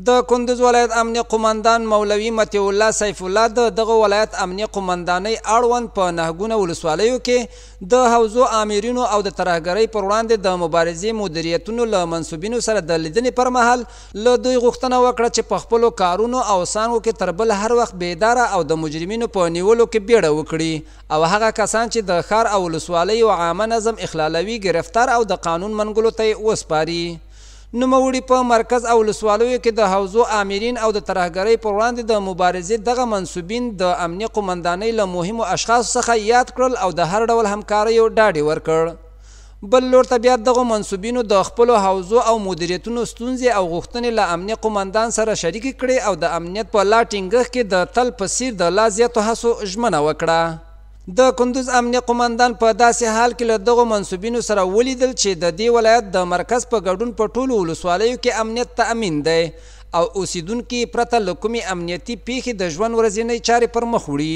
د کندوز ولایت امنیه قومندان مولوي مطیع الله سیف الله د دغه ولایت امنیه قومندانۍ اړوند په نهګونه ولسوالیو کې د حوزو آمرینو او د ترهګرۍ پر وړاندې د مبارزې مدیریتونو له منصوبینو سره د لیدنې پر مهال له دوی غوښتنه وکړه چې په خپلو کارونو او څانګو کې تر بل هر وخت بیداره او د مجرمینو په نیولو کې بیړه وکړي او هغه کسان چې د ښار او ولسوالیو عامه نظم اخلالوي ګرفتار او د قانون منګولو ته یې وسپاري. نوموړي په مرکز او ولسوالیو کې د حوزو آمرین او د ترهګرۍ پر وړاندې د مبارزې دغه منصوبین د امنیه قومندانۍ له مهمو اشخاصو څخه یاد کړل او د هر ډول همکاریو ډاډ یې ورکړ. بل لور ته بیا دغو منصوبینو د خپلو حوزو او مدیریتونو ستونزې او غوښتنې له امنیه قومندان سره شریکې کړې او د امنیت په لا ټینګښت کې د تل په څیر د لا زیاتو هڅو ژمنه وکړه. د کندوز امنیه قومندان په داسې حال کې له دغو منصوبینو سره ولیدل چې د دې ولایت د مرکز په ګډون په ټولو ولسوالیو کې امنیت تأمین دی او اوسیدونکي پرته له کومې امنیتي پیښې د ژوند ورځنۍ چارې پر مخ وړي.